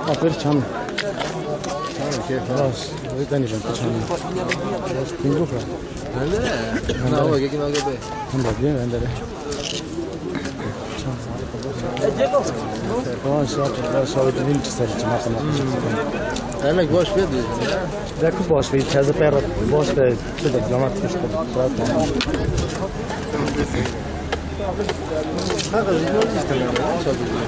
Aperçan. Biraz. Neden için kaçan? Biraz pingu var. Nerede? Ne oldu? Kim aldı be? Hem de bien, hem de. Tamam, şahit edeyim ki sadece matematik. Demek boş ver diyorsun ya. Belki boş ver, taze peyrat, boş ver, şurada dramatik işte.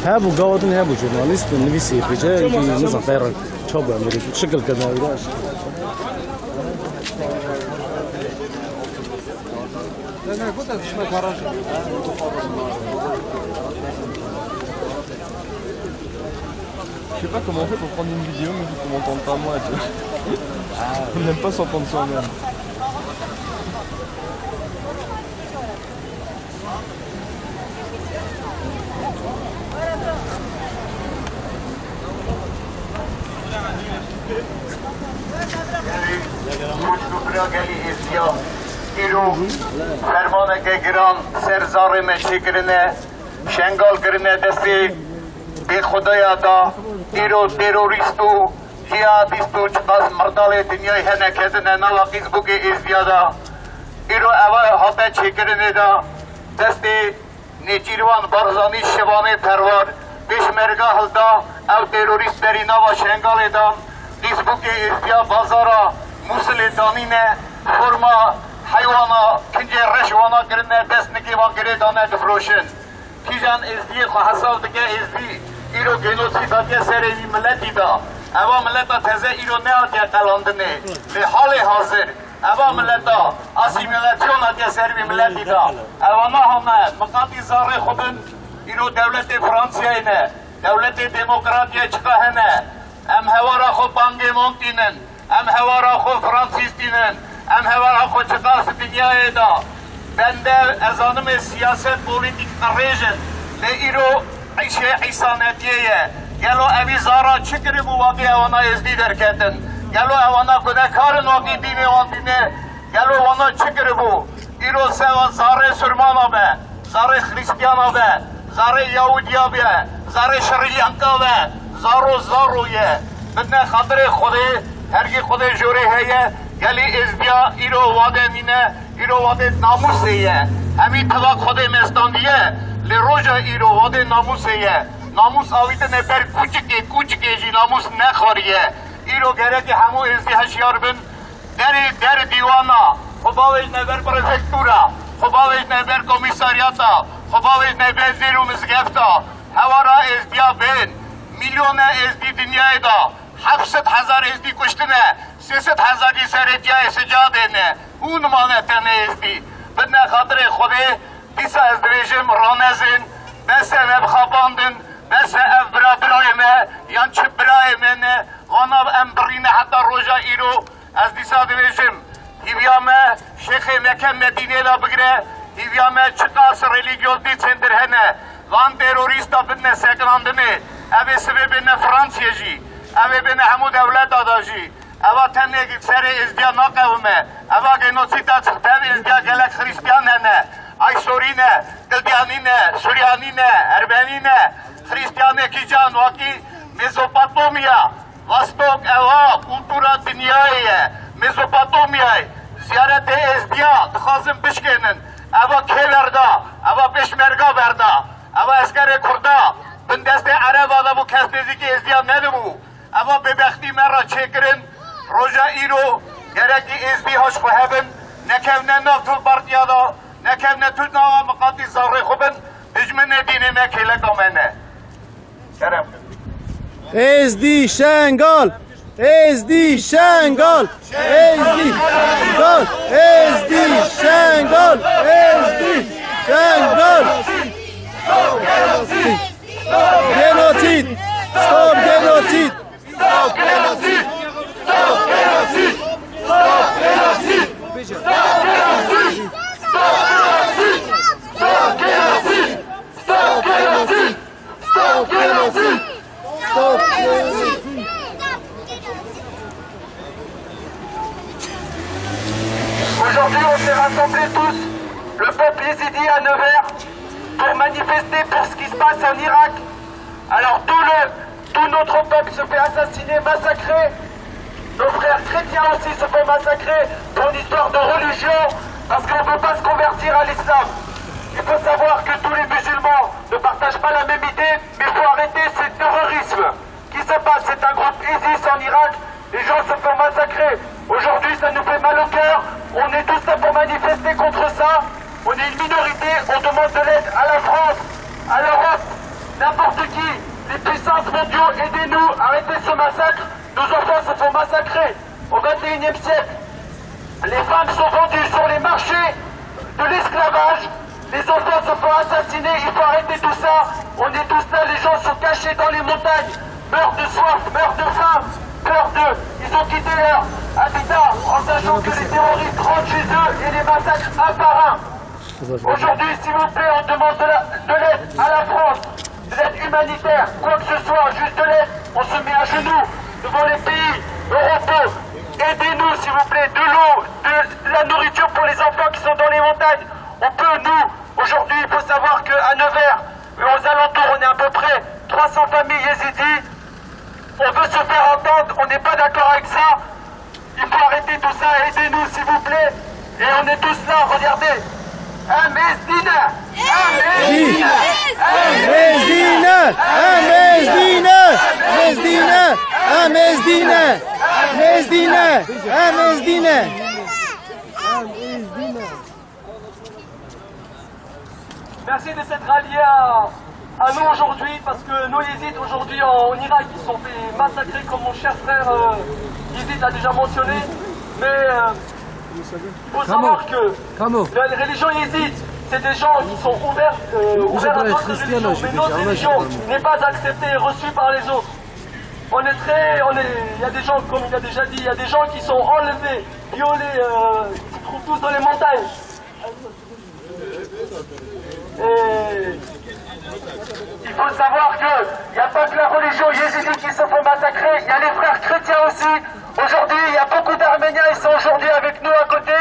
Ha bu gavadın ha bu jurnalist nivisi yapıcı ki nizam peyrat çok önemli. Şekil kadar biraz. Je sais pas comment on fait pour prendre une vidéo mais qu'on m'entende pas moi, tu vois. On n'aime pas s'entendre soi-même. شنگال کرنے دستی بے خدایا دا ایرو تیروریستو جیادیستو چقاس مردال دنیای ہے نکھیدنے نالا قیزبو کے ازدیا دا ایرو اول حاطے چھکرنے دا دستی نیچیروان برزانی شوانی پروار پیشمرگا حلدا او تیروریست دری ناوا شنگال دا قیزبو کے ازدیا بازارا موسل دانینے فرما حیوانا کنجے رشوانا کرنے دست نکیوان کرے دانے دفروشن کیجان ازدی خواهسال دیگه ازدی ایرو گنوسیداتیه سریوی ملتی دا اوا ملتا تزه ایرو نه آتیه قلاندنه به حال حاضر اوا ملتا اسیمیلاسیون آتیه سریوی ملتی دا اوا نه همه مقاطی زاره خودن ایرو دولت فرانسیه نه دولت دموکراتیه چکا هنه ام هوارا خود بانگی مونتینن ام هوارا خود فرانسیستینن ام هوارا خود چکاس دنیای دا بنده ازانم سیاست پولیتیک نریجن لیرو عیشه عیسانتیه گلو اوی زارا چکری بو واقعی اوانا ازدی درکتن گلو اوانا گناهکارن واقعی دینه وان دینه گلو اوانا چکری بو ایرو سوا زاره سرمانا به زاره خریستیانا به زاره یهودیا به زاره شریلانکا به زارویه بدن خاطر خوده هرگی خوده جوره هیه گلی ازدیا ایرو واده مینه ایرو واده ناموسیه همی طلاق خود مستاندیه لی روژا ایرو واده ناموسیه ناموس آویده نبر کوچکی جی ناموس نخوریه ایرو گره که همو ازدی هشیار بن در دیوانا خباویج نبر پرفکتورا خباویج نبر کمیساریاتا خباویج نبر زیرو مزگفتا هوارا ازدیا بین میلیون ازدی دنیای دا 700,000 ازدی کشتنه 300,000 سرجای سجاده نه اون مانتن ازدی بدن خاطر خوده دیسا از دویجم رانزین بس اب خواباندن بس اب برای ما یان چه برای منه غاناب ام برینه حتی روژا ایرو از دیسا دویجم هیویا ما شیخ مکه مدینه لا بگره هیویا ما چقاس ریلیگیوز دی چندر هنه وان تروریستا بدن سکراندنه اوه سبب نه فرانسیه جی اوه بین همو دولت دادا جی اوا تنه سر ازدیا ناقومه اوا گنوسیتا تبی ازدیا گلک خریستیان نه ای سورینه دلدیانینه سوریانینه ارمنینه خریستیانه کی جان واقعی مزوپاتومیا واستوک اوا کلتورا دنیایه مزوپاتومیای زیارت ازدیا دخوازم بشکنن اوا که بردا اوا پشمرگا بردا اوا اسکر کردا بندست عرب آده بو کس نیزی که ازدیا ندمو اوا ببختی من را چکرن روژا ایرو گرکی ازدی هاش خوهبن نکونه نفتو پارتیا دا نکونه تو ناوا مقاطی زاره خوبن هجمن دینه مکیله کامنه کرم ازدی شنگال ازدی شنگال ازدی شنگال ازدی شنگال ازدی شنگال genocide stop genocide stop genocide stop genocide stop genocide stop genocide stop genocide stop genocide stop genocide stop genocide. Aujourd'hui, on s'est rassemblés tous, le peuple yézidi à Nevers, pour manifester pour ce qui se passe en Irak. Alors tous nos notre peuple se fait assassiner, massacrer. Nos frères chrétiens aussi se font massacrer pour une histoire de religion, parce qu'on ne peut pas se convertir à l'islam. Il faut savoir que tous les musulmans ne partagent pas la même idée, mais il faut arrêter ce terrorisme qui se passe. C'est un groupe ISIS en Irak, les gens se font massacrer. Aujourd'hui, ça nous fait mal au cœur. On est tous là pour manifester contre ça. On est une minorité, on demande de l'aide à la France, à l'Europe, n'importe qui. Les puissances mondiales, aidez-nous, arrêtez ce massacre. Nos enfants se font massacrer au XXIe siècle. Les femmes sont vendues sur les marchés de l'esclavage. Les enfants se font assassiner. Il faut arrêter tout ça. On est tous là, les gens sont cachés dans les montagnes. Meurent de soif, meurent de faim, peur d'eux. Ils ont quitté leur habitat en sachant que les terroristes rentrent chez eux et les massacrent un par un. Aujourd'hui, s'il vous plaît, on demande de l'aide à la France, de l'aide humanitaire, quoi que ce soit, juste de l'aide. On se met à genoux devant les pays européens. Aidez-nous, s'il vous plaît, de l'eau, de la nourriture pour les enfants qui sont dans les montagnes. On peut, nous, aujourd'hui, il faut savoir qu'à Nevers, aux alentours, on est à peu près 300 familles yézidis. On veut se faire entendre, on n'est pas d'accord avec ça. Il faut arrêter tout ça, aidez-nous, s'il vous plaît. Et on est tous là, regardez. Mesdina! Mesdina! Mesdina! Mesdina! Mesdina! Mesdina! Merci de s'être ralliés à nous aujourd'hui, parce que nos yézidis aujourd'hui en Irak, ils sont fait massacrer comme mon cher frère Yézid a déjà mentionné. Mais il faut savoir que la religion yézid, c'est des gens qui sont ouverts à d'autres religions, mais notre religion n'est pas acceptée et reçue par les autres. Il y a des gens, comme il a déjà dit, il y a des gens qui sont enlevés, violés, qui se trouvent tous dans les montagnes. Et il faut savoir qu'il n'y a pas que la religion yézidi qui se font massacrer, il y a les frères chrétiens aussi. Aujourd'hui, il y a beaucoup d'Arméniens, ils sont aujourd'hui avec nous à côté.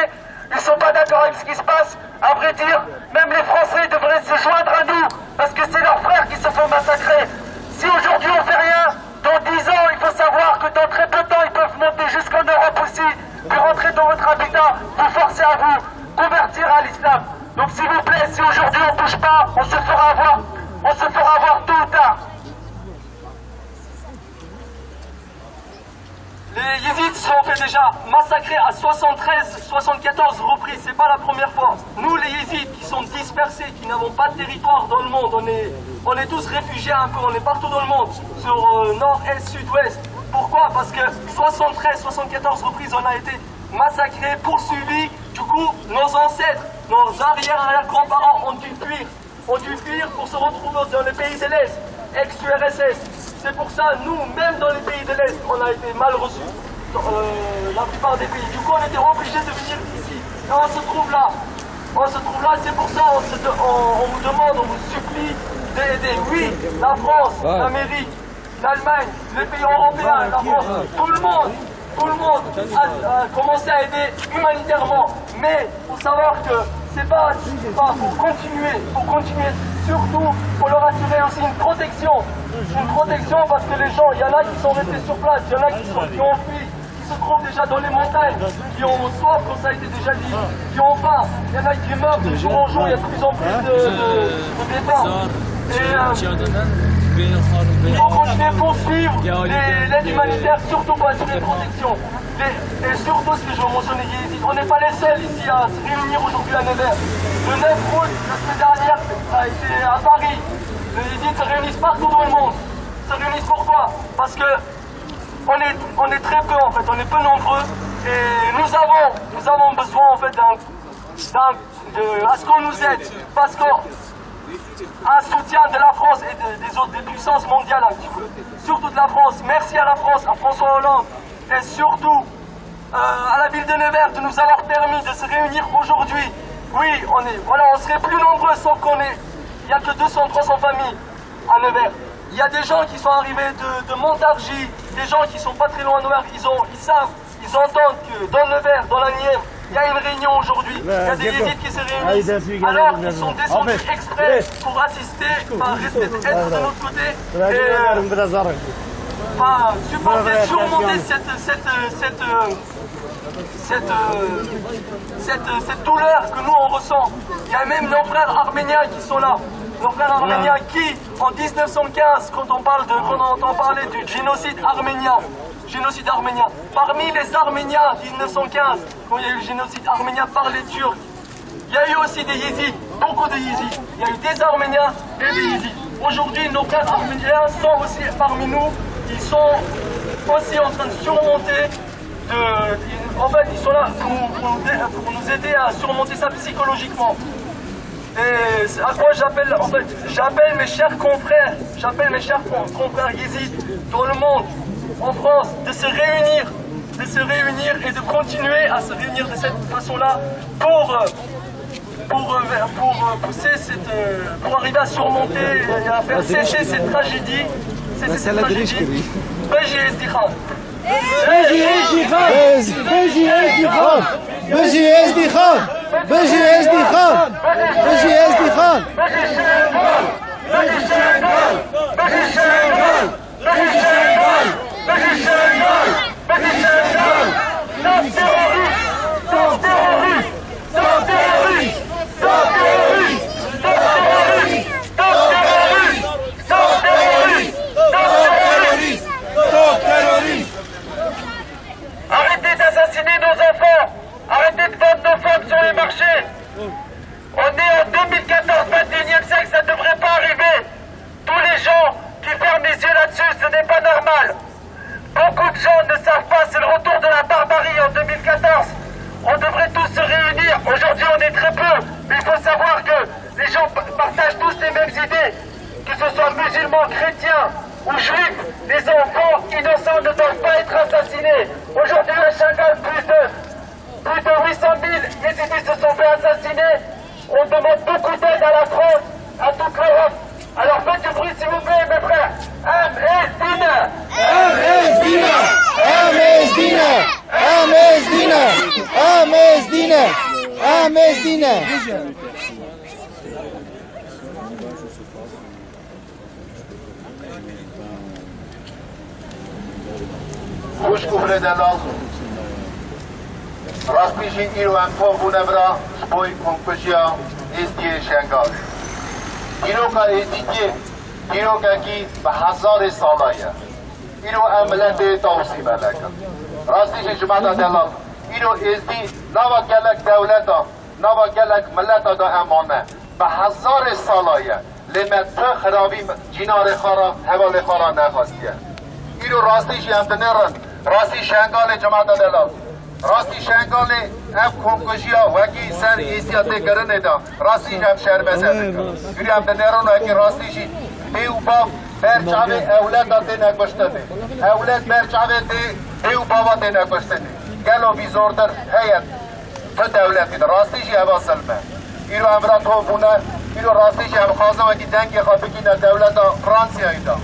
Ils ne sont pas d'accord avec ce qui se passe. À vrai dire, même les Français devraient se joindre à nous, parce que c'est leurs frères qui se font massacrer. Si aujourd'hui on ne fait rien, dans 10 ans, il faut savoir que dans très peu de temps, ils peuvent monter jusqu'en Europe aussi, puis rentrer dans votre habitat, vous forcer à vous convertir à l'islam. Donc s'il vous plaît, si aujourd'hui on ne bouge pas, on se fera avoir tôt ou tard. Les yézidis se sont fait déjà massacrer à 74 reprises, c'est pas la première fois. Nous les yézidis qui sont dispersés, qui n'avons pas de territoire dans le monde, on est tous réfugiés un peu, on est partout dans le monde, sur nord, est, sud, ouest. Pourquoi? Parce que 74 reprises on a été massacrés, poursuivis. Du coup, nos ancêtres, nos arrière-grands-parents ont dû fuir pour se retrouver dans les pays de l'Est, ex-URSS. C'est pour ça, nous, même dans les pays de l'Est, on a été mal reçus, la plupart des pays. Du coup, on était obligés de venir ici. Et on se trouve là. C'est pour ça, on vous demande, on vous supplie d'aider. Oui, la France, l'Amérique, l'Allemagne, les pays européens, la France, tout le monde a commencé à aider humanitairement. Mais il faut savoir que c'est pas pour continuer, surtout pour leur assurer aussi une protection parce que les gens, il y en a qui sont restés sur place, il y en a qui ont fui, qui se trouvent déjà dans les montagnes, qui ont soif, comme ça a été déjà dit, qui ont faim, il y en a qui meurent de jour en jour, il y a de plus en plus de départs. Et il faut continuer à poursuivre l'aide humanitaire, surtout pour assurer une protection. Et surtout, ce que je veux mentionner, on n'est pas les seuls ici à se réunir aujourd'hui à Nevers. Le 9 août, la semaine dernière, ça a été à Paris. Les yézidis se réunissent partout dans le monde. Se réunissent pourquoi? Parce que on est très peu en fait, on est peu nombreux. Et nous avons besoin en fait à ce qu'on nous aide. Parce qu'un soutien de la France et des puissances mondiales un petit peu. Surtout de la France. Merci à la France, à François Hollande. Et surtout à la ville de Nevers de nous avoir permis de se réunir aujourd'hui. Oui, on serait plus nombreux sans il n'y a que 200-300 familles à Nevers. Il y a des gens qui sont arrivés de Montargis, des gens qui sont pas très loin de Nevers, ils entendent que dans Nevers, dans la Nièvre, il y a une réunion aujourd'hui, il y a des yézidis qui se réunissent, alors ils sont descendus exprès pour assister, être de notre côté. pas supporter, surmonter cette douleur que nous on ressent. Il y a même nos frères arméniens qui sont là. Nos frères arméniens qui, en 1915, quand on entend parler du génocide arménien, parmi les Arméniens 1915, quand il y a eu le génocide arménien par les Turcs, il y a eu aussi des Yézidis, beaucoup de Yézidis. Il y a eu des Arméniens et des Yézidis. Aujourd'hui, nos frères arméniens sont aussi parmi nous. Ils sont aussi en train de surmonter. En fait, ils sont là pour nous aider à surmonter ça psychologiquement. Et à quoi j'appelle, en fait, j'appelle mes chers confrères yézidis dans le monde, en France, de se réunir et de continuer à se réunir de cette façon-là pour arriver à surmonter et à faire cesser cette tragédie. Arrêtez d'assassiner nos enfants. Arrêtez de vendre nos femmes sur les marchés. On est en 2014, 21e siècle, ça ne devrait pas arriver. Tous les gens qui ferment les yeux là-dessus, ce n'est pas normal. Beaucoup de gens ne savent pas, c'est le retour de la barbarie en 2014. On devrait tous se réunir. Aujourd'hui, on est très peu. Mais il faut savoir que les gens partagent tous les mêmes idées. Que ce soit musulmans, chrétiens ou juifs, les enfants innocents ne doivent pas être assassinés. Aujourd'hui, à Shanghai, plus de 800 000 Yézidis se sont fait assassiner. On demande beaucoup d'aide à la France, à toute l'Europe. Alors faites du bruit, s'il vous plaît, mes frères. Am-Dina. خوش کوفره دلال راستیشی ایرو انفو بونبرا شبوی کنکشیا ایستی شنگال ایرو که ایستیه ایرو که کی به 1000 سالایه ایرو عملت توصیب لکن راستیشی جمعه دلال ایرو ایستی نوا گلک دولتا نوا گلک ملتا دا امانه به 1000 سالایه لمت خرابی جنار خارا حوال خارا نخواستیه ایرو راستیشی هم دنرن راستی شنگال جماعت دلال راستی شنگال ام کنکشیا وکی سر ایسیاته کرنه دا راستی هم شرمزه یوری هم دنرون وکی راستیشی دیو باب برچاوه اولاد داته نکشته اولاد برچاوه دیو بابا ته نکشته گلو بیزوردر هیت تو دولت بیده راستیشی هوا سلمه ایرو امرا تو بونه ایرو راستیشی هم خوازه وکی دنگی خواه بگینه دولت فرانسیایی دا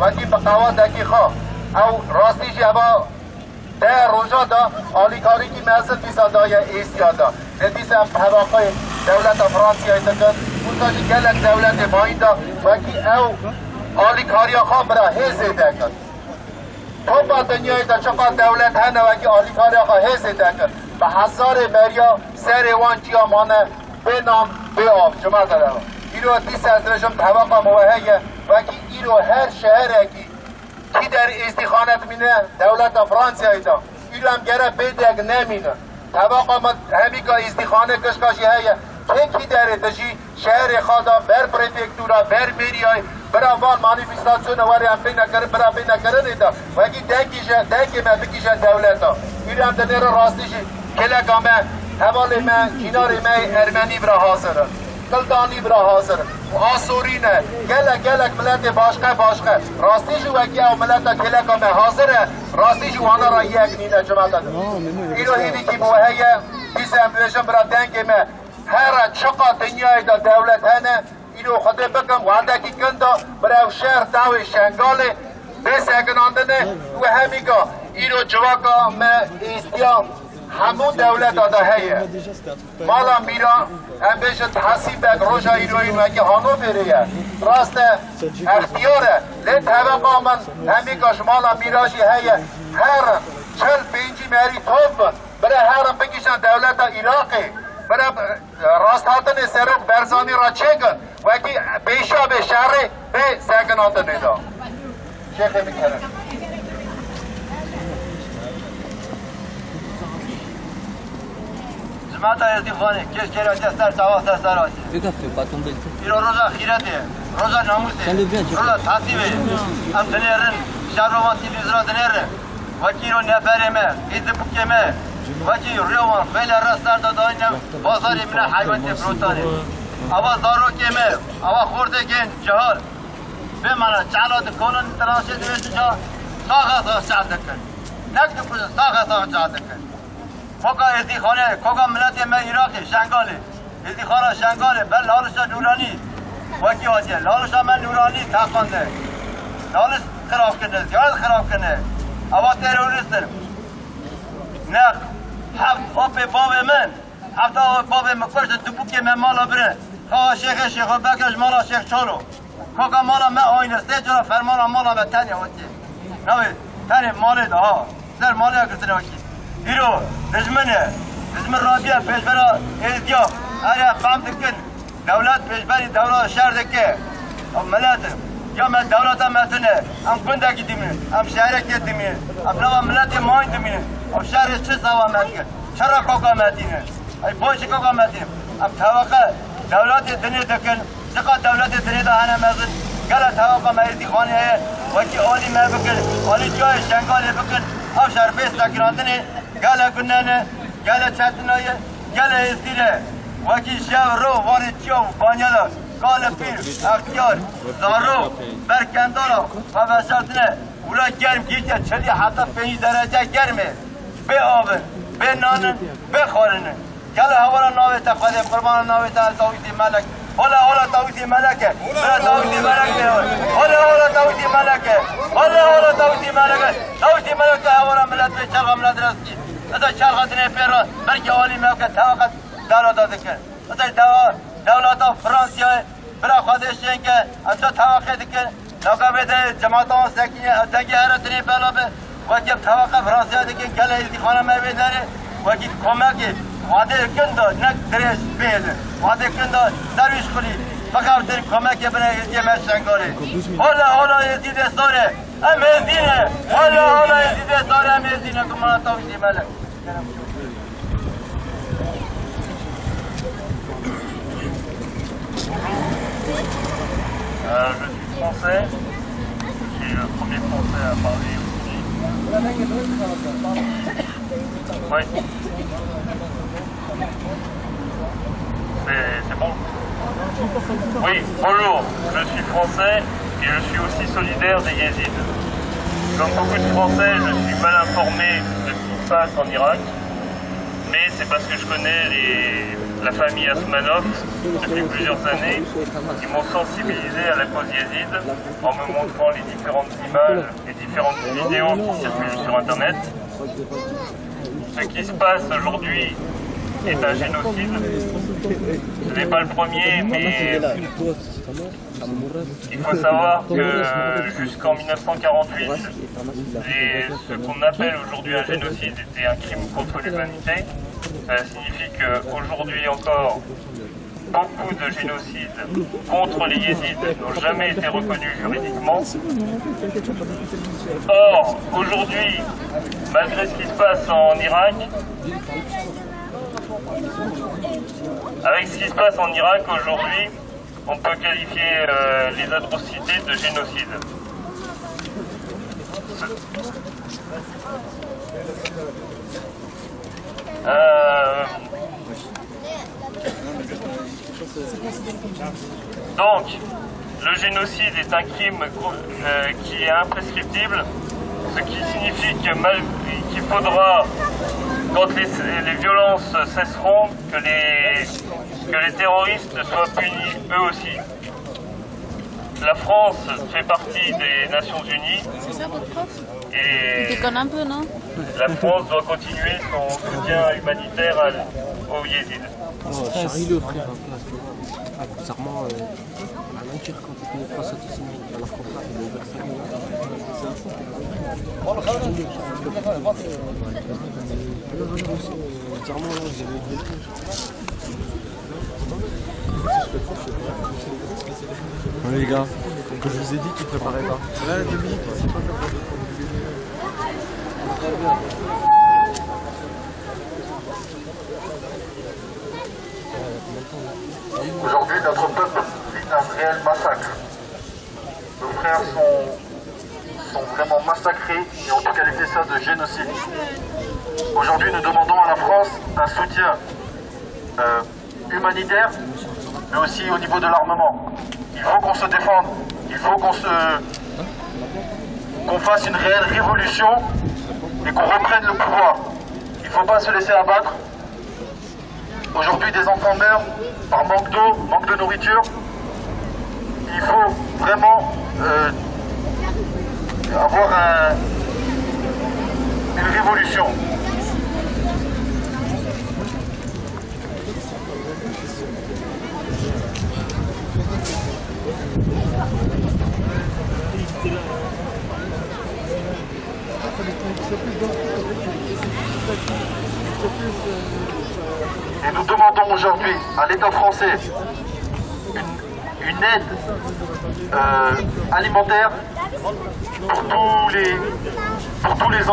وکی بقوا دکی خواه او راستیشی هوا در روژا دا آلیکاری که محصل بیسا دای ایستیا دا ندیس هم هواقای دولت فرانسیایی تکن بوزاشی گلک دولت باین دا وکی او آلیکاری خواه برا حیزه دکن تو با دنیای دا چقا دولت هنه وکی آلیکاری خواه حیزه دکن به 1000 مریا سر وان چیا مانه به نام به آب جمع داره ایرو دیس از رجم هواقا موهیه وکی ایرو هر شهر اکی کی در استخانت مینه دولت فرانسیایی دا ایرو هم گره بیدگ نمینه طبقا ما همی که استخانه کشکاشی هیه کی داره تشی شهر خوادا بر پریفکتورا بر میریای برا وان مانیفستاسیون واری هم بین نکرن برا بین نکرن دا و اگه دنگی من بکیشه دولت دا ایرو هم دنیر راستیشی کلکا من حوال من کنار من ارمنی برا حاضره کلدانی برا حاضر و آسورینه گلک ملت باشقه راستیشو وکی او ملت کلک همه حاضره راستیشو وانا را یک نینه جمع داده ایرو هیدی که موهیه بیسم بیشم برا دنگ من هر چقا دنیای دا دولت هنه ایرو خود بکم وعده کی کندا برا شهر داوی شنگاله بسکناندنه و همیگا ایرو جواکا من ایستیام همون دولت داده هیه مالا میرا هم بشه تحصیب بگ روشا ایروین و اگه هانو فریه راست اختیاره لیت هوا من همی کشمالا میراجی هی هر چل پینجی میری توب برای هرم بکشن دولت عراقی برای راست هاتن سرک برزانی را چکن وکی بیشا به شهر به سکن هاتن ایدا شیخ میکنه جماعت ازدی خانه کش کراتی سر سوا سر سراتی ایرو روزا خیرته روزا ناموسه روزا تحصیبه هم دنیرن شهر روان تیلیزران دنیرن وکی رو نفرمه ایزه بکمه وکی روان خیلی رست سر داداینم بازاری من حیوان تفروتانه اوا زارو کمه اوا خورده گن جهال بمانا چالات کلون تراشه دوست جا ساخه چال دکن نکت پوز ساخه چال دکن کوکا ازدی خانه کوکا ملت من عراقی شنگاله ازدی خانه شنگاله بل لالشا نورانی وکی آجه لالشا من نورانی تاقانده لالش خراب کنه زیاد خراب کنه اوا تروریستن نخ هفت آب باب من هفت آب باب مکشت دبوکی من مالا بره خواه شیخ بکش مالا شیخ چالو کوکا مالا من آینه سه جرا فرمانا مالا من تنی وکی نوی تنی مالی ده ها سر مالی ها کتنه وکی ایرو دجمن رابیه پیشبرا ازدیا هر قام دکن دولت پیشبری دولت شهر دکه ملت یا من دولت متنه ام کندکی دیمینه ام شهرکی دیمینه ام لوا ملت ماین دیمینه ام شهر چه سوا متکه چرا کوکا متینه ای بوش کوکا متینه ام توقع دولت دنیا دکن چقدر دولت دنیا ده هنه مزد گله توقع مردی خانه وکی آلی ما بکن آلی جای شنگالی بکن او شهر بیست دکرانتنه گله کننه گله چتنایه گله استیره وکی شو رو واری چیو بانیالا کال پیر اختیار زارو برکندارا و بشارتنه اولا گرم گیچه چلی حتی 5 درجه گرمه به آبن به نانن به خورنه گله هوارا ناوی تقاده قربان ناوی تا تاویزی ملک هلا تاویزی ملکه هلا تاویزی ملکه هلا تاویزی ملکه هلا تاویزی ملکه تاویزی ملکه هوارا ملت به چلغا ملت رسکی اتا چلغا دنه پیران برکی آلی موکه توقت دولت دکن اتا دولت فرانسیه برای خودش که اتا توقع دکن لکه بده جماعتان سکینه دنگی هرتنی بلا به وقتی توقع فرانسیه دکن گله ازدی خانه می بیداره وقتی کمکی وعده کنده نک درش بیده وعده کنده سرویش خلی فقط در کمکی بنا ازدی مشنگاره حالا ازدی دستاره ام ازدینه حالا ازدی دستاره ام ازدینه که من تاویزی ملک Je suis français, je suis le premier français à parler aujourd'hui. Oui. C'est bon. Oui, bonjour, je suis français et je suis aussi solidaire des Yézidis. Comme beaucoup de Français, je suis mal informé de ce qui se passe en Irak, mais c'est parce que je connais la famille Asmanov depuis plusieurs années, qui m'ont sensibilisé à la cause yézide en me montrant les différentes images, les différentes vidéos qui circulent sur Internet. Ce qui se passe aujourd'hui est un génocide. Ce n'est pas le premier, mais il faut savoir que jusqu'en 1948, ce qu'on appelle aujourd'hui un génocide était un crime contre l'humanité. Ça signifie qu'aujourd'hui encore, beaucoup de génocides contre les yézidis n'ont jamais été reconnus juridiquement. Or, aujourd'hui, malgré ce qui se passe en Irak, avec ce qui se passe en Irak aujourd'hui, on peut qualifier les atrocités de génocide. Donc, le génocide est un crime qui est imprescriptible, ce qui signifie qu'il faudra, quand les violences cesseront, que les terroristes soient punis eux aussi. La France fait partie des Nations Unies. C'est ça votre prof? Et tu déconnes un peu, non? La France doit continuer son soutien humanitaire aux Yézidis. Charlie le frère, bizarrement, dire quand tu es face à tout ça, à la frontière, il est ouvert ça. Les gars, que je vous ai dit qu'ils préparaient pas. Là, 2 minutes, c'est pas Aujourd'hui, notre peuple vit un réel massacre. Nos frères sont vraiment massacrés et on peut qualifier ça de génocide. Aujourd'hui, nous demandons à la France un soutien humanitaire, mais aussi au niveau de l'armement. Il faut qu'on se défende, il faut qu'on fasse une réelle révolution et qu'on reprenne le pouvoir. Il ne faut pas se laisser abattre. Aujourd'hui, des enfants meurent par manque d'eau, manque de nourriture. Il faut vraiment avoir une révolution. Et nous demandons aujourd'hui à l'État français une aide alimentaire pour tous les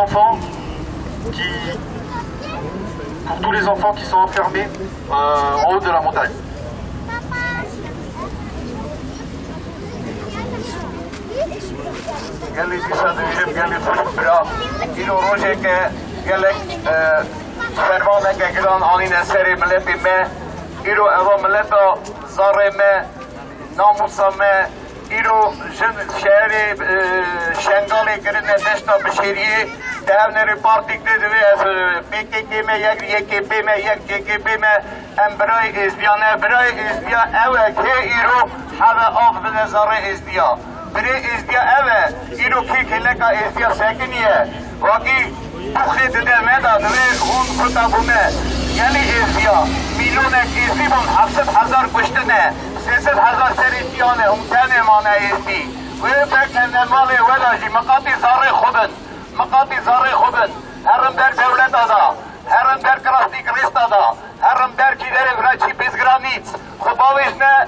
enfants qui sont enfermés en haut de la montagne. فرمان گران آنی نسری ملت ما ایرو اوا ملت زار ما ناموس ما ایرو جن شهر شنگالی کرن دشتا بشیریه دهنری پارتی کردوی از PKK ما یک YKP ما یک KKP ما ام برای ازدیانه برای ازدیا اوه که ایرو حالا آف بده زار ازدیا برای ازدیا اوه ایرو که کلکا ازدیا سکنیه واقعی بخید دمدا نوی خون خطا بونه یعنی ازدیا میلیون ازدی بون 700,000 کشتنه 300,000 سریتیانه امتنه مانه ازدی و بکنه مالی وداجی مقاطی زاره خوبن هرم در دولت دا هرم در کراستی کریستا دا هرم در کی در ورچی بیزگرانیت خباویش نه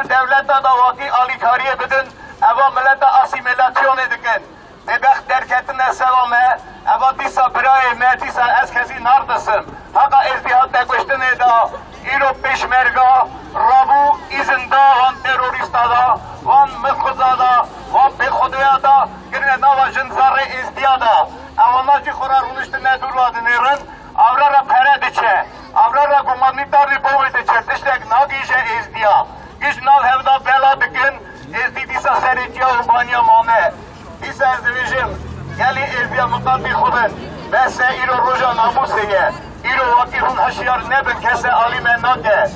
دولت دا واقعی آلیکاریه بدن اوا ملت آسیمیلاسیونه دکن ببخت درکتن سلامه اوا دیسا برای ما دیسا از کسی ناردسم حقا ازدیاد نکشتنه دا ایرو پیشمرگا رابو ایزندا وان تروریستا دا وان مخوزا دا وان بخودویا دا گرنه ناوا جنزار ازدیادا اوا ناجی خورا رونشتنه دورادنیرن avra ra pere diçe, avra ra gumanitarni boğu diçe, tiştek nagişe izdya. Giş nav hevda bela dikin, izdi disa sericiya urbanya mame. Disa ezdivijim, geli izdya mukaddi khudin, bese iro roja namuseye, iro vakifun haşiyar nebin kese alime nake.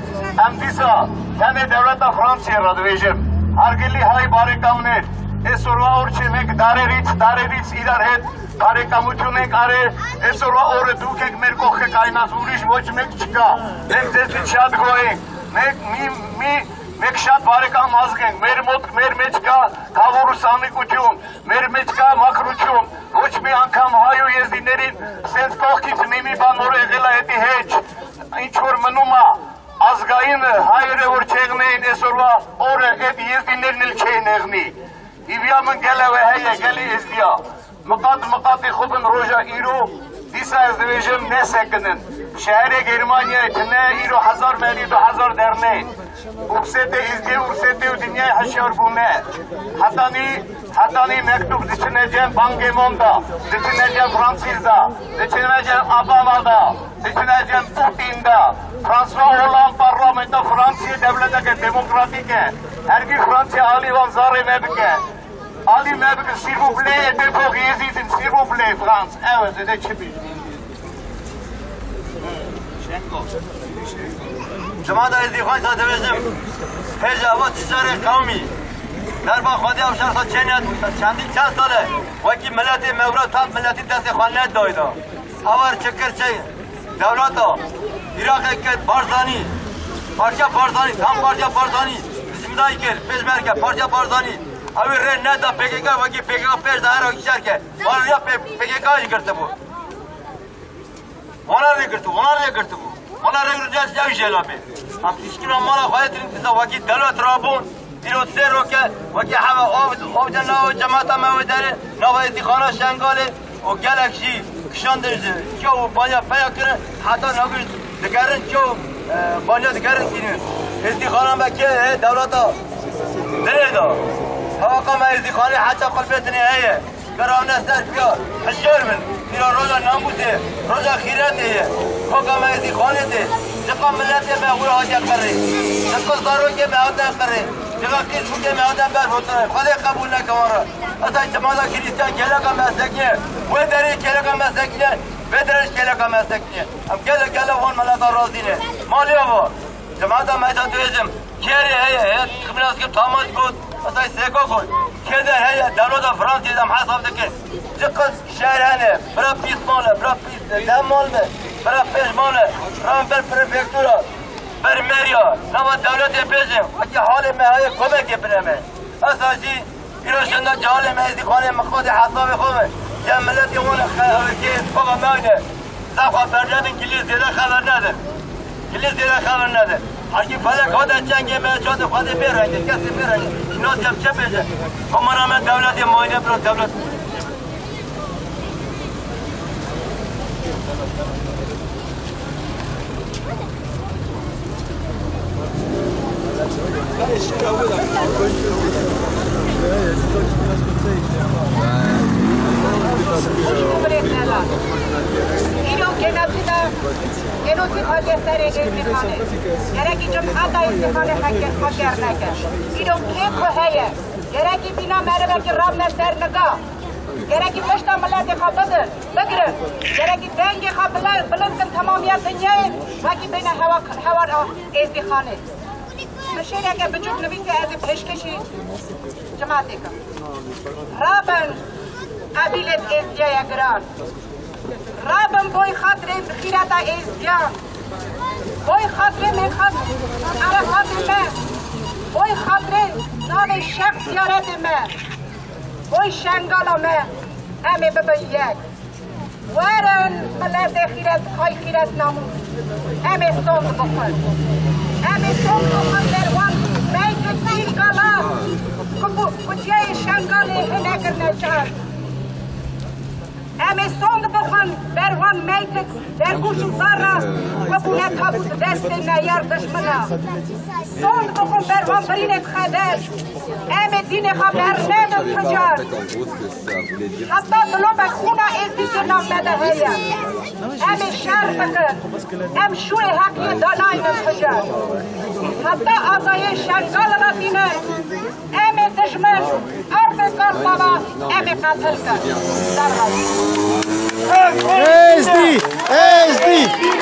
Em disa, tane devleta Fransiyya radivijim, hargili hay barikamnir, esurva urçimek dareric idarhet, Բարեկամություն ենք արել, այսօրվա օրը դուք եք մեր կողքը կայնած, ուրիշ ոչ մեկ չկա, մենք ձեզնից շատ գոհ ենք, մենք շատ բարեկամ ազգ ենք, մեր մեջ կա գավորուսանիկություն, մեր մեջ կա մաքրություն, ոչ մի անգամ հայ ու եզդիներին սենց կողքից մի բան որ եղել է հետի հեչ, ինչ որ մնում է, ազգային հայերը որ չեղնեին այսօրվա օրը այդ եզդիներն էլ չէին եղնի, իվյամն գելև է հայ է գելի եզդիա, مقاطی خوبن روژا ایرو دیسا از دویژم نسکنن شهر گرمانیا تنه ایرو 1000 ملی 2000 درنه اکسته ازدی اکسته و دنیای هشیار بونه حتانی مکتوب دچنجم بانگمون دا دچنجم فرانسیز دا دچنجم آباما دا دچنجم پوتین دا فرانسوا olan parlamenta Fransiya devlete demokratik hergi Fransiya ali vanzare mebke Ali mebke s'il vous plaît depot yezidin s'il vous plaît France evet de çipi جماعت ازدیخوان ساتویزم هجا و تجار قومی در با خودی افشار سا چندی چند ساله وکی ملتی مورد تاب ملتی دست خوانیت دایدا اوار چکر چه دولتا عراق اکت بارزانی پارچه بارزانی تام پارچه بارزانی امضای کرد پشمرکه پارچه بارزانی اوی ره ندا PKK وکی PKK پیش داره و کشار که والا PKK کرده بود والا نکرده بود والا نگرده جاوی جلابه هم تشکیل مالا خواهد انتظار وکی دلوت رابون دیرو سه رو که وکی همه آوده ناو جماعت همه داره ناو ازدیخانه شنگاله و گلکشی کشان درجه چو بانیا پیا کرن حتی نگوش دگرن چو بانیا دگرن تینن ازدیخانه بکه دولتا نیدا هواقا ما ازدیخانه حتی قلبتنی هیه کرام نستر بیا حشر من دیرا روزا ناموسه روزا خیراته هواقا ما ازدیخانه ده جقا ملت ما غور آجا قره جقا زارو که ما آتا قره جقا قیسو که ما آتا بر بطنه خدا قبول نکواره اصلا جمالا کریستان کلکا مسکنیه و داری کلکا مسکنیه و درش کلکا مسکنیه ام کلکا وان ملتا رازینه مالی آوا جماعتا میتا دویزم کیری هیه خبرناس که تاماز بود اصلا سیکو کن که در هیه دولت فرانسی دم حساب دکن جقا شهرانه برا پیس ماله برا پیس دم ماله برا پیش ماله برا بر پرفکتورا بر مریا نوا دولت پیشم اکی حال مهای کمک برمه اساسی ایروشنده جهال مهدی خانه مخواد حساب خوبه جا ملتی اون که اتفاق ماینه زخواه بردن کلیس دیده خبر نده هرکی فلک ها در جنگ مرچات خود برنگه کسی برنگه اینا چه بشه کمانامه دولت ماینه برو دولت اینو genocid حاجه سر ازدیخانه گرکی جمعات ازدیخانه حکر نکر اینو که هیه گرکی بینا مرمه که راب نسر نگاه گرکی پشتا ملت خواه بگرن گرکی دنگ خواه بلند کن تمامیت نیه وکی بین هوار ازدیخانه مشیر اگر بجوب نویسی از پشکشی جماعتی کن رابن قبیلت ازدیای گران رابن بوی خاطر بخیرت ازدیان بوی خاطر من خاطر عرفات من بوی خاطر نام شخصیارت من بوی شنگالا من همه ببین یک ورن ملت خیرت خواهی خیرت ناموز همه سوند بخون همه سوند بخون در وان میکن دیل گالا کجای شنگاله هنگر نجار همه سوند بخون در وان میکن در گوش زارا و بونه تابوت دست نیار دشمنا سوند بخون در وان برینت خدر همه دین خواب در ندم تجار حتی دلو به خونه ازدیج نام نده هیا همه شر بکن هم شوی حقی دانای نتجار حتی آزای شنگال را دینه همه دشمن عرض کن بابا همه قتل کن در ازدینه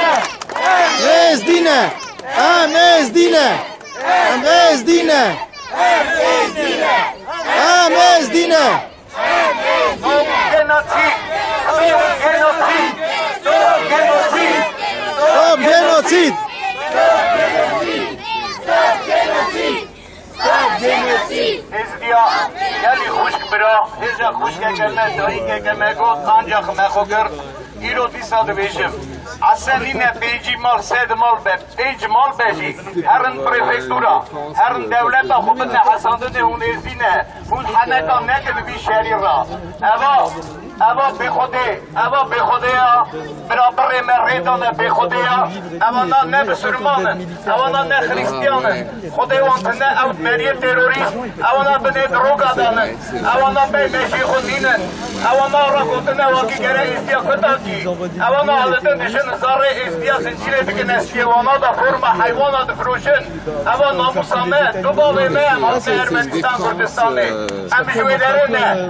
genocid ازدیا یلی خوشک برا هزا خوشک کمه دایی که کمه گو خانجا خمه خو کرد ایرو دیسا دو بیشم اصلا اینه پیجی مال سید مال به پیج مال بشی هرن پریفکتورا هرن دولتا خوب نه حسانده اون ازدینه اون حنکا نکد بی شهری را اوا به خوده یا برابر مریدانه به خوده یا اوا نه بسرمانه اوا نه خریستیانه خوده وانتنه او مریه تروریست اوا نه بنه دروگا دانه اوا نه به مشی خودینه اوا نه را خودنه واقعی گره استیا کتا کی اوا نه حالتن دشن زاره استیا سنجیره بکن استیا وانا دا فرما حیوانا دا فروشن اوا ناموسامه دو باوی مهم حالت ارمنستان کردستانه هم جوی درنه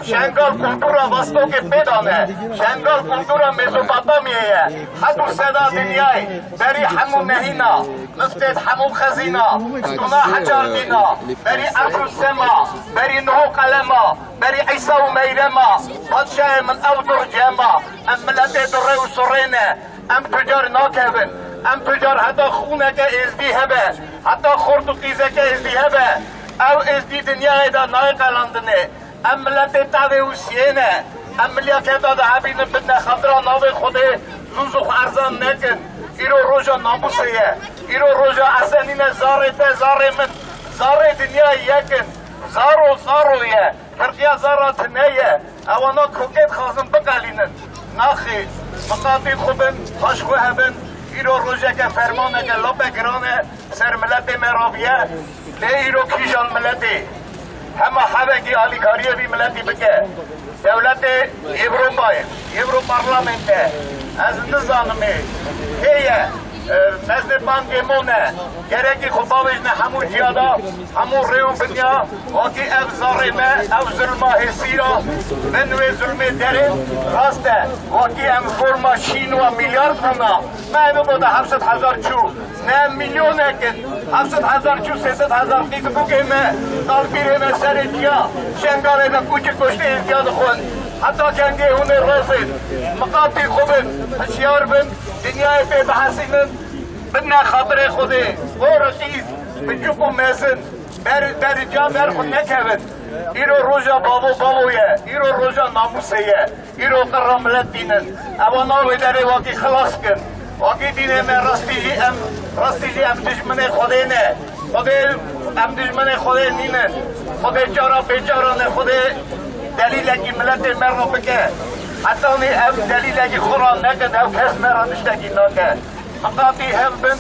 شنگال کلتورا وستو که بدانه شنگال کلتورا میزوپاتامیه حدو صدا دنیای بری همون نهینا نفتت همون خزینا ستونا حجار دینا بری ارکو سما بری نهو قلما بری عیسا و میرما بادشاه من او در جما ام ملت دره و سرینه ام تجار ناکهون ام تجار حتی خونه که ازدی هبه حتی خورد و قیزه که ازدی هبه او ازدی دنیا دا نای قلندنه ام ملت تاوی و سینه ام ملیت دا دا حبین بدن خطرا ناوی خوده زوزو ارزان نکن ایرو روژا ناموسه ایرو روژا اصنین زاره ده زاره من زاره دنیا یکن زارو یه فرقیا زارات نیه اوانا کوکت خازم بقلینن ناخی مقاطی خوبن خاشخو هبن ایرو روژه که فرمانه که لبه گرانه سر ملت مرابیه لی ایرو کیشان ملتی همه حبکی آلیکاریه بی ملتی بکه دولت ایورو پارلمنته از نظامه هیه نزد بانگمونه گرکی خطابش نه همون جیادا همون ریو بنیا واقعی او ظالمه او ظلمه حسیرا منوی ظلمه درین راسته واقعی ام فرما شینو میلیارد خونا من بوده 700,000 چو نه میلیون اکن 700,000 چو 300,000 قیز بگیمه دال بیرمه سر جیا شنگاره دا کوچه کشته ازیاد خون حتی جنگه هونه راسید مقاطی خوبن هشیار بن دنیای پی بحثینن بدنا خاطر خوده و رشیز بچوکو میسن بر جا بر خود نکهد ایرو روژا بابویه ایرو روژا ناموسیه ایرو قرار ملت دینن اواناوی داره واقعی خلاص کن واقعی دینه من راستیجی ام دشمن خوده نه خوده ام دشمن خوده نینن خوده جارا بیچارا نه خوده دلیل اگی ملت من رو بکه حتی نی او دلیل اگی خوران نکن او کس مرا نشتگی نکن مقاطی هم بن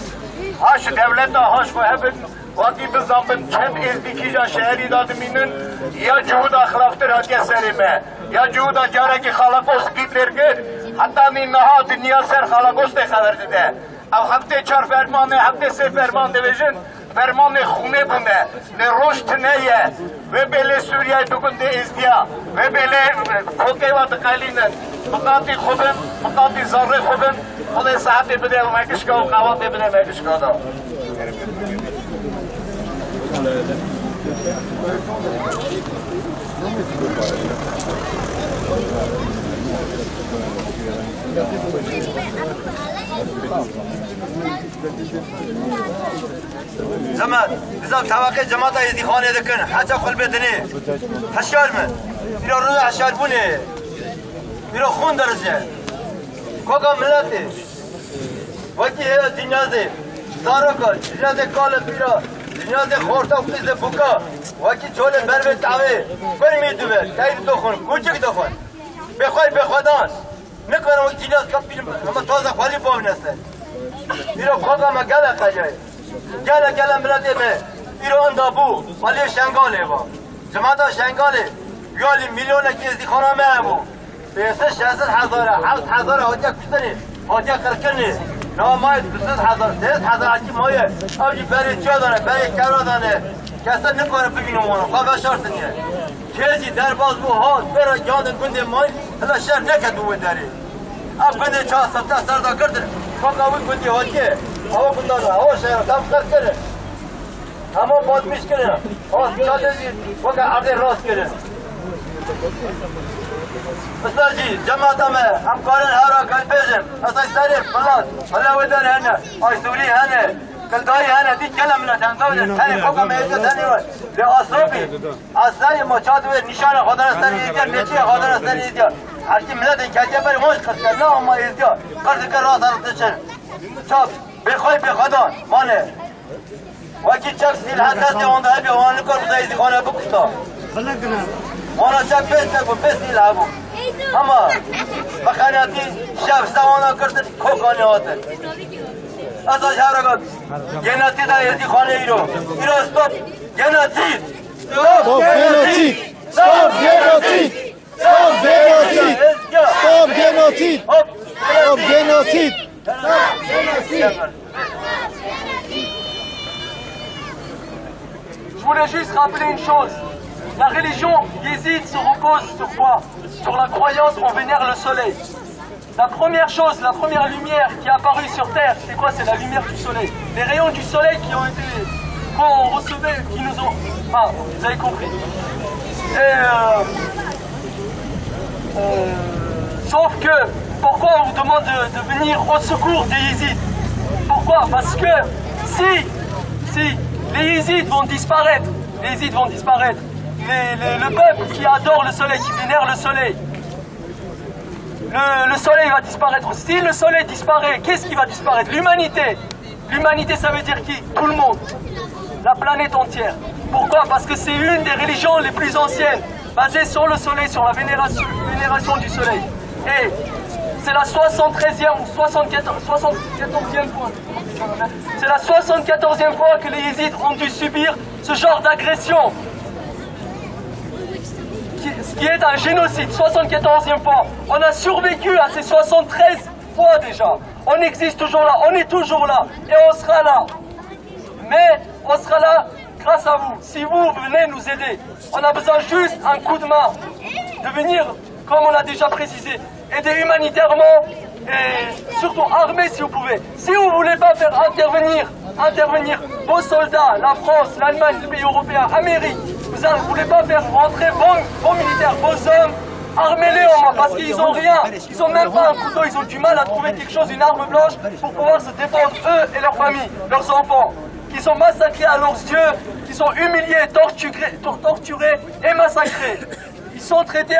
هاش دولت هاش فهبن واقعی بزامن چند ازدیکی جا شهری دادمینن یا جهود خلافتر هاتیه سریمه یا جهود جارکی خلاقوست گیتلر گد حتی نی نها دنیا سر خلاقوست خبر دیده او هفته 4 فرمانه هفته 3 فرمان دیویژن فرمان خونه بونه نه رشد نیه و بله سوریه دوگنده ازدیا و بله کوکه و دقالینن مقاطی خوبن مقاطی زاره خوبن خود صحت بده و مکشکا و قوات بده مکشکا دا زمان بزاف توقع جماعت ازدی خانه دکن حتی خل بدنه هشیار من ایرا روز هشیار بونه ایرا خون درسه کوکا ملته وقتی هیا دنیازه زارکا دنیازه کالت بیرا دنیازه خورتا و قیزه بکا وقتی جوله بروه تعوه بر میدوه تایید دخون کوچک دخون بخودان نکنم وقتی دنیاز کم بیرم همه تازه خوالی باونسته ایرا کوکا ما گله خجای گله ملته به ایرا اندابو ولی شنگاله با جماعتا شنگاله یالی میلیونه که ازدی خانه مه بو بیسته 60,000 7,000 هاتیا کشتنی هاتیا کرکنی نه ماید 20,000 3,000 اکی مایه اوجی بری چه دانه بری کرا دانه کسا نکنه ببینم اونو خواه بشارتنیه کیجی در باز بو هات برا یادن گنده مای هلا شهر نکد بو داری اب گنده 4 سفته سردا کردن خواه اوی گنده هاتیه هوا گندانه هوا شهر کم کرد کرده همه باد میش کرده هات چاده زید وقت عرض راست کرده استاد جی جماعت هم کارن هر کل بیشم اصلا سری فلان فلا ودار هنه آی سوری هنه کلداری هنه دی کلم نتن داونه هنه خوکم ایجاد هنه وای به آسروبی اصلا ما چاد و نشان خدا رستن ایدیار نچی خدا رستن ایدیار هرکی ملت این کجیه بری موش خست کرد نه اما ایدیار قرد کر راست رستشن چاب بخوای بخدا مانه وکی چک سیل حدستی آنده هبی آنه کار بزا ایزی خانه بکشتا وانا چک بیست نکن بیست نیل هبو اما بخانیاتی شب سوانا کردن کوکانی هاتن ازا شهرگاد گناتی دا ایزی خانه ایرو استوب گناتی Stop genocid! Stop genocid! Stop genocid! Stop genocid! Stop genocid! Je voulais juste rappeler une chose. La religion yézide se repose sur quoi? Sur la croyance qu'on vénère le soleil. La première chose, la première lumière qui est apparue sur Terre, c'est quoi? C'est la lumière du soleil. Les rayons du soleil qui ont été, qu'on recevait, qui nous ont... Ah, vous avez compris. Et sauf que, pourquoi on vous demande de venir au secours des yézides? Pourquoi? Parce que si les yézidis vont disparaître, le peuple qui adore le soleil, qui vénère le soleil va disparaître. Si le soleil disparaît, qu'est-ce qui va disparaître? L'humanité. L'humanité, ça veut dire qui? Tout le monde. La planète entière. Pourquoi? Parce que c'est une des religions les plus anciennes, basée sur le soleil, sur la vénération du soleil. Et c'est la 73e ou 74e fois. C'est la 74e fois que les yézidis ont dû subir ce genre d'agression. Ce qui est un génocide, 74e fois. On a survécu à ces 73 fois déjà. On existe toujours là, on est toujours là, et on sera là. Mais on sera là grâce à vous, si vous venez nous aider. On a besoin juste un coup de main, de venir, comme on a déjà précisé, aider humanitairement et surtout armer si vous pouvez. Si vous ne voulez pas faire intervenir vos soldats, la France, l'Allemagne, les pays européens, l'Amérique, vous ne voulez pas faire rentrer vos militaires, vos hommes, armez-les au moins parce qu'ils n'ont rien, ils n'ont même pas un couteau, ils ont du mal à trouver quelque chose, une arme blanche pour pouvoir se défendre eux et leurs familles, leurs enfants, qui sont massacrés à leurs yeux, qui sont humiliés, torturés et massacrés. Ils sont traités